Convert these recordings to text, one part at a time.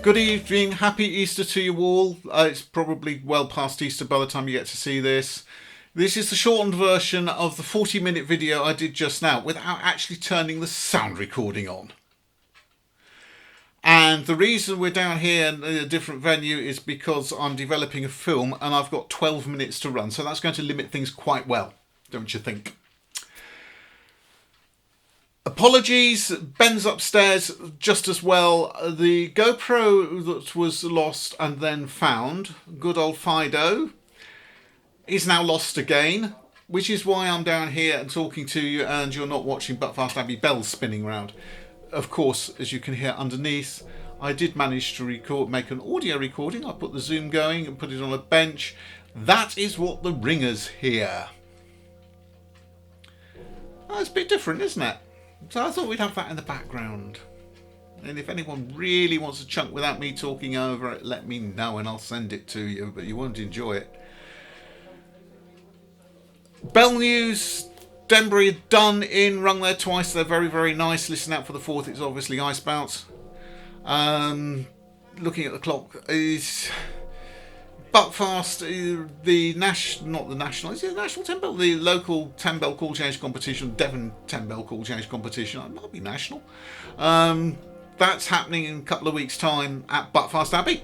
Good evening, happy Easter to you all. It's probably well past Easter by the time you get to see this. This is the shortened version of the 40-minute video I did just now without actually turning the sound recording on. And the reason we're down here in a different venue is because I'm developing a film and I've got 12 minutes to run, so that's going to limit things quite well, don't you think? Apologies, Ben's upstairs just as well. The GoPro that was lost and then found, good old Fido, is now lost again, which is why I'm down here and talking to you and you're not watching Buckfast Abbey bells spinning round. Of course, as you can hear underneath, I did manage to make an audio recording. I put the Zoom going and put it on a bench. That is what the ringers hear. Oh, it's a bit different, isn't it? So I thought we'd have that in the background. And if anyone really wants a chunk without me talking over it, let me know and I'll send it to you, but you won't enjoy it. Bell news, Denbury done in, rung there twice. They're very, very nice. Listen out for the fourth. It's obviously ice bounce. Looking at the clock is Buckfast, the national, is it the national 10 bell? The local 10 bell call change competition, Devon 10 bell call change competition. It might be national. That's happening in a couple of weeks' time at Buckfast Abbey.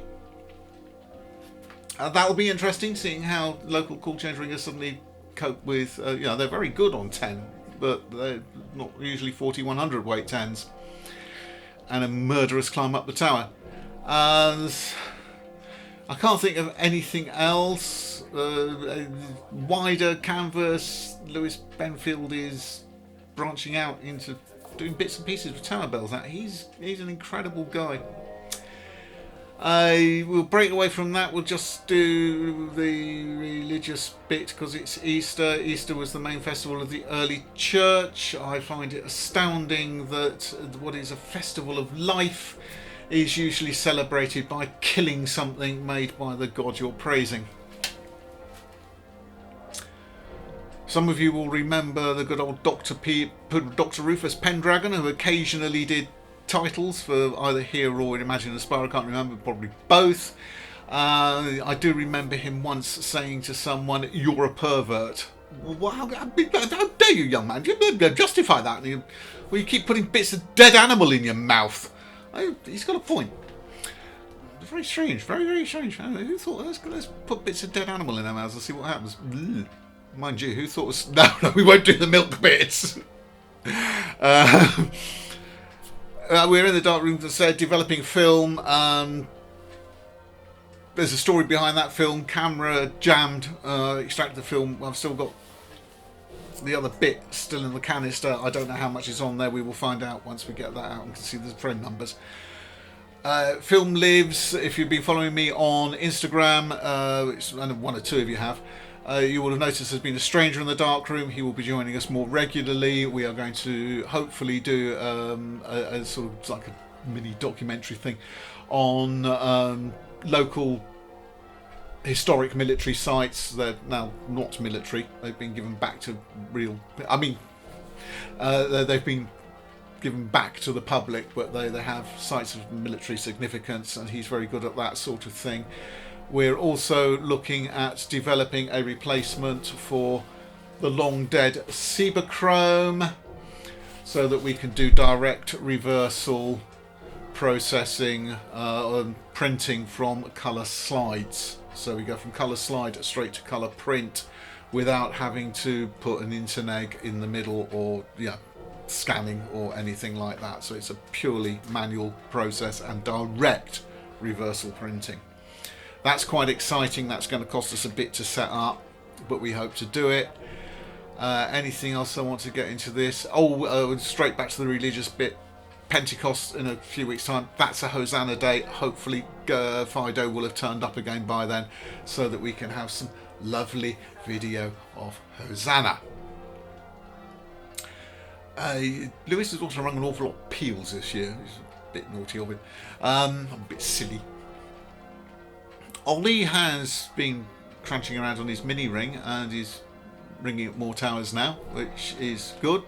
That'll be interesting, seeing how local call change ringers suddenly cope with. They're very good on 10, but they're not usually 40-100 weight 10s. And a murderous climb up the tower. I can't think of anything else. Wider canvas. Lewis Benfield is branching out into doing bits and pieces with tower bells. He's an incredible guy. We'll break away from that. We'll just do the religious bit because it's Easter. Easter was the main festival of the early church. I find it astounding that what is a festival of life is usually celebrated by killing something made by the god you're praising. Some of you will remember the good old Dr. Rufus Pendragon, who occasionally did titles for either Here or Imagine Aspire. I can't remember, probably both. I do remember him once saying to someone, "You're a pervert." Well, how dare you, young man? You justify that. You keep putting bits of dead animal in your mouth. He's got a point. Very strange, very, very strange. Who thought, let's put bits of dead animal in our mouths and see what happens. Ugh. Mind you, who thought no, we won't do the milk bits. We're in the Darkroom, as I said, developing film. There's a story behind that film. Camera jammed, extracted the film. I've still got the other bit still in the canister. I don't know how much is on there. We will find out once we get that out and can see the frame numbers. Film lives. If you've been following me on Instagram, which I know one or two of you have, you will have noticed there's been a stranger in the Darkroom. He will be joining us more regularly. We are going to hopefully do a sort of like a mini documentary thing on local historic military sites. They're now not military. They've been given back to real. They've been given back to the public, but they have sites of military significance, and he's very good at that sort of thing. We're also looking at developing a replacement for the long dead Cibachrome, so that we can do direct reversal processing and printing from colour slides. So we go from colour slide straight to colour print without having to put an interneg in the middle or scanning or anything like that. So it's a purely manual process and direct reversal printing. That's quite exciting. That's going to cost us a bit to set up, but we hope to do it. Anything else I want to get into this? Straight back to the religious bit. Pentecost in a few weeks' time. That's a Hosanna day. Hopefully Fido will have turned up again by then, so that we can have some lovely video of Hosanna. Lewis has also rung an awful lot of peels this year. He's a bit naughty of him. I'm a bit silly. Ollie has been crunching around on his mini ring and is ringing up more towers now, which is good.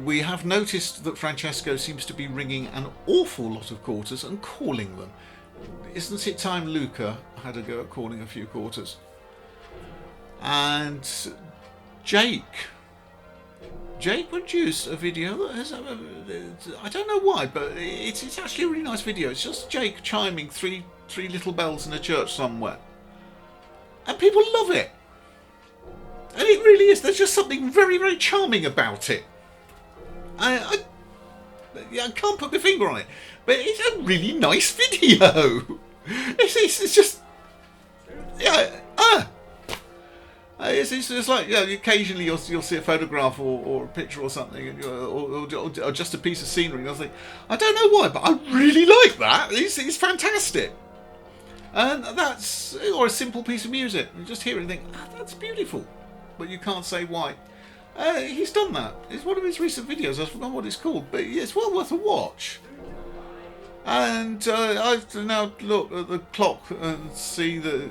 we have noticed that Francesco seems to be ringing an awful lot of quarters and calling them. Isn't it time Luca had a go at calling a few quarters? And Jake produced a video that has, I don't know why, but it's actually a really nice video. It's just Jake chiming three little bells in a church somewhere, and people love it. And it really is. There's just something very, very charming about it. I can't put my finger on it, but it's a really nice video. It's just, yeah. It's like, occasionally you'll see a photograph or a picture or something, or just a piece of scenery, and I think, I don't know why, but I really like that. It's fantastic. And that's, or a simple piece of music. You just hear it and think, that's beautiful. But you can't say why. He's done that. It's one of his recent videos. I've forgotten what it's called, but it's well worth a watch. And I've now look at the clock and see that,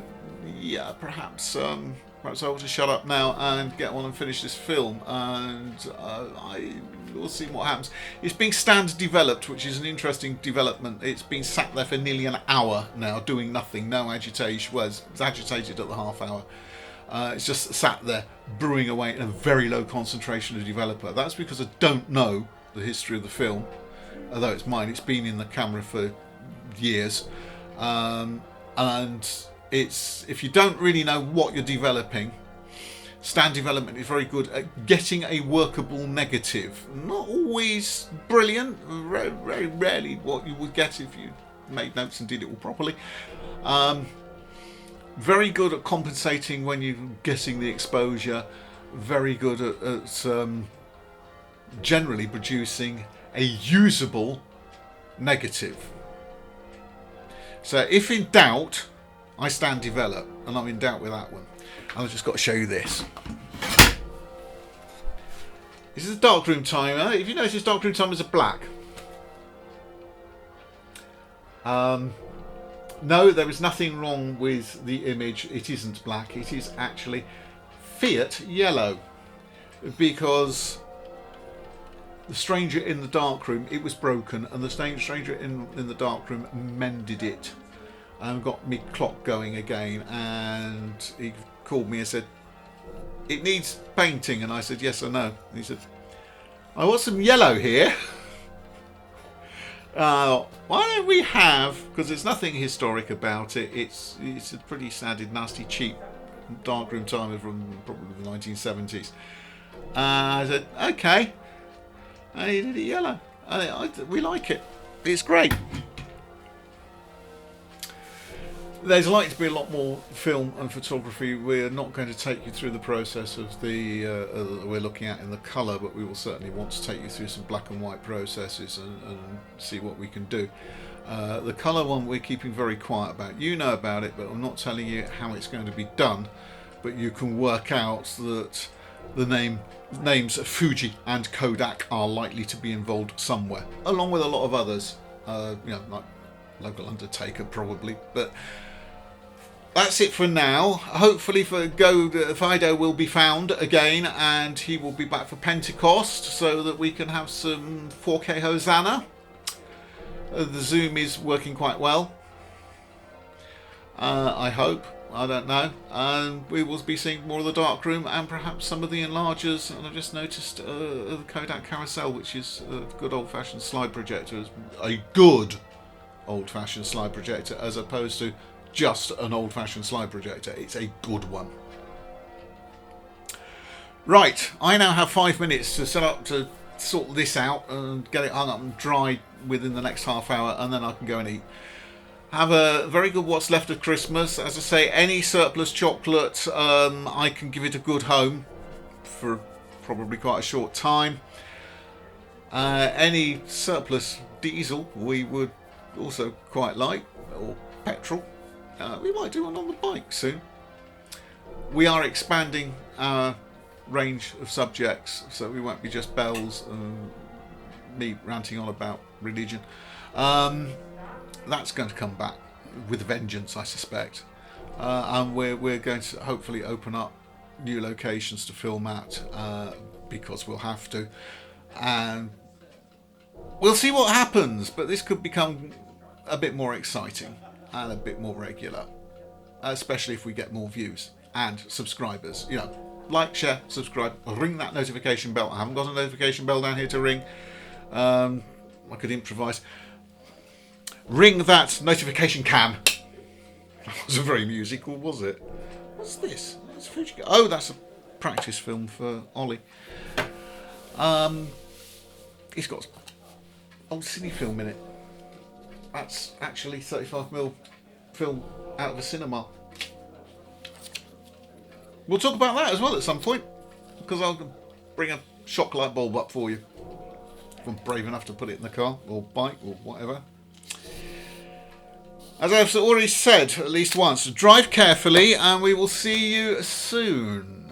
perhaps I ought to shut up now and get on and finish this film. And I will see what happens. It's being stand developed, which is an interesting development. It's been sat there for nearly an hour now, doing nothing, no agitation. Well, it's agitated at the half hour. It's just sat there brewing away in a very low concentration of developer. That's because I don't know the history of the film, although it's mine. It's been in the camera for years, and it's, if you don't really know what you're developing, stand development is very good at getting a workable negative. Not always brilliant, very rarely what you would get if you made notes and did it all properly. Very good at compensating when you're getting the exposure. Very good at generally producing a usable negative. So if in doubt, I stand develop, and I'm in doubt with that one. And I've just got to show you this. This is a Darkroom timer. If you notice, Darkroom timers are black. No, there is nothing wrong with the image. It isn't black. It is actually Fiat yellow, because the stranger in the darkroom, it was broken, and the stranger in the darkroom mended it and got me clock going again. And he called me and said, "It needs painting," and I said, "Yes, I know." And he said, "I want some yellow here." Why don't we have, because there's nothing historic about it, it's a pretty standard, nasty, cheap darkroom timer from probably the 1970s. I said, okay. And he did it yellow. We like it. It's great. There's likely to be a lot more film and photography. We're not going to take you through the process of the we're looking at in the colour, but we will certainly want to take you through some black and white processes and see what we can do. The colour one we're keeping very quiet about. You know about it, but I'm not telling you how it's going to be done. But you can work out that the names Fuji and Kodak are likely to be involved somewhere, along with a lot of others. Like Local Undertaker probably, but. That's it for now. Hopefully Fido will be found again, and he will be back for Pentecost, so that we can have some 4K Hosanna. The Zoom is working quite well. I hope. I don't know. And we will be seeing more of the Darkroom and perhaps some of the enlargers. And I've just noticed the Kodak Carousel, which is a good old-fashioned slide projector. A good old-fashioned slide projector, as opposed to just an old-fashioned slide projector. It's a good one. Right, I now have 5 minutes to set up to sort this out and get it hung up and dry within the next half hour, and then I can go and eat. Have a very good what's left of Christmas. As I say, any surplus chocolate, I can give it a good home for probably quite a short time. Any surplus diesel we would also quite like, or petrol. We might do one on the bike soon. We are expanding our range of subjects, so we won't be just bells and me ranting on about religion. That's going to come back with a vengeance, I suspect. And we're going to hopefully open up new locations to film at, because we'll have to. and we'll see what happens. But this could become a bit more exciting and a bit more regular, especially if we get more views and subscribers. You know, like, share, subscribe, ring that notification bell. I haven't got a notification bell down here to ring. I could improvise. Ring that notification cam. That wasn't very musical, was it? What's this? Oh, that's a practice film for Ollie. He's got old cine film in it. That's actually 35mm film out of a cinema. We'll talk about that as well at some point, because I'll bring a shock light bulb up for you if I'm brave enough to put it in the car or bike or whatever. As I've already said at least once, drive carefully and we will see you soon.